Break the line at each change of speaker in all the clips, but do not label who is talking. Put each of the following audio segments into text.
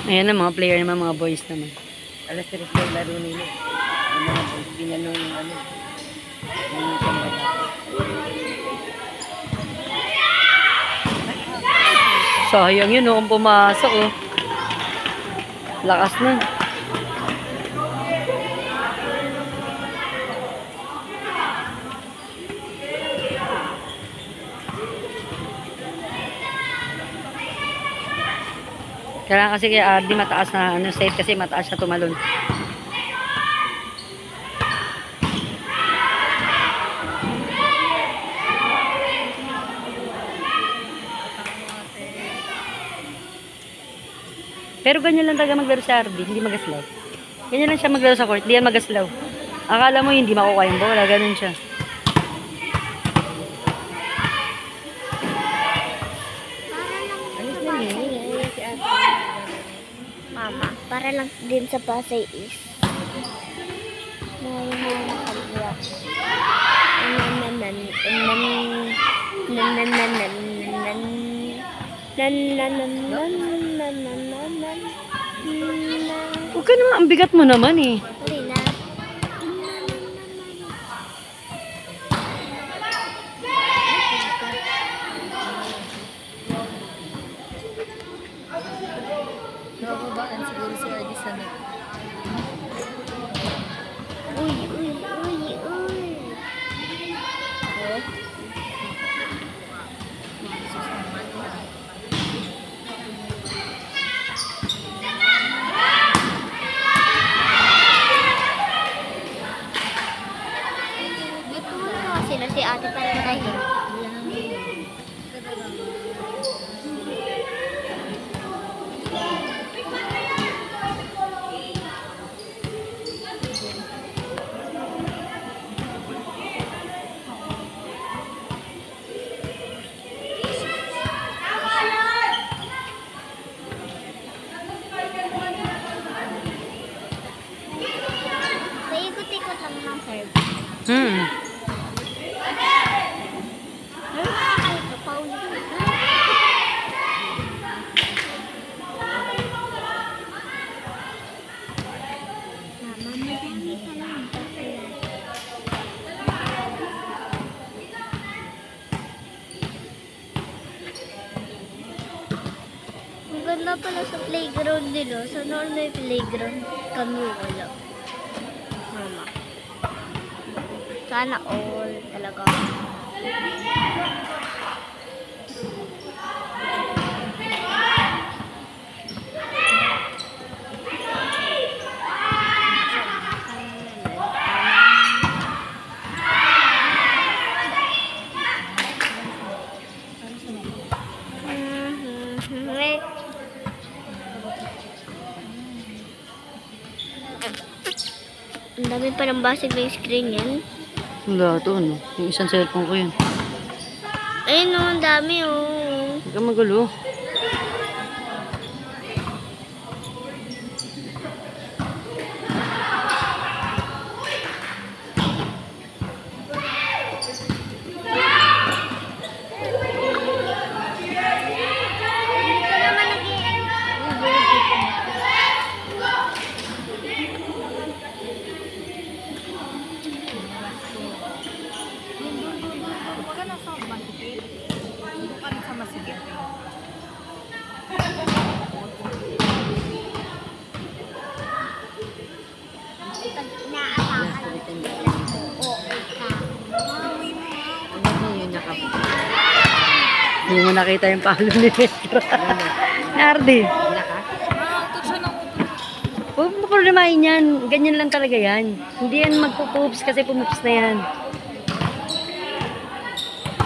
Ayan na, mga player naman, mga boys naman.
Alas 3 na yung laro nila. Yung mga boys, ginanong yung ano. Yung kambal.
Sayang yun, kung pumasok, oh. Lakas na. Kailangan kasi kaya di mataas na ano, safe kasi mataas siya tumalon. Pero ganyan lang talaga maglaro sa RD, hindi magaslaw. Ganyan lang siya maglaro sa court, hindi yan magaslaw. Akala mo hindi makukuha yung bola, ganun siya.
Mama, para lang din sa Pasay East.
Huwag ka naman, ang bigat mo naman eh.
Nakababaan siguro si RD sa net.
Uy, uy, uy, uy. Sila si ate para tahimik. Paikot-ikot lang ng serve. Ang ganda pala sa playground nila. Sa normal playground kami wala. Mama. Sana all talaga. Ang dami pa ng basig na yung screen yan.
Wala ito, ano? Yung isang cellphone ko yun.
Ayun o, ang dami oh.
Huwag ka magulo. Hindi mo nakita yung palo ni Petro. Nardi. Huwag mo problemahin yan. Ganyan lang talaga yan. Hindi yan magpupups kasi pumups na yan.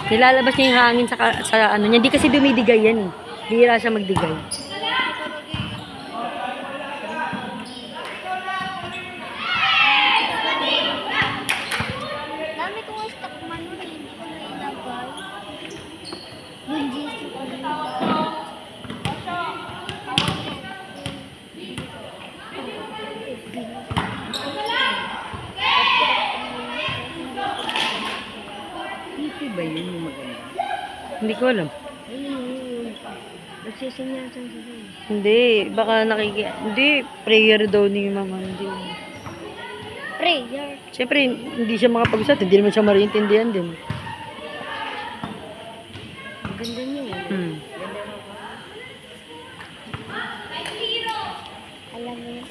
Nilalabas niya yung hangin sa ano niya. Hindi kasi dumidigay yan eh. Bihira siya magdigay.
Dami kong stock man nun eh. Hindi ko na ilagay. Yung GC ko na
Hindi ba yun yung maganda?
Hindi ko alam.
Nagsisinyasan sila.
Hindi, baka Hindi, prayer daw ni mama. Hindi.
Prayer.
Siyempre, hindi siya makapag-usap. Hindi naman siya mariintindihan din.
Ang ganda niya eh.
Hmm.
Alam mo yun.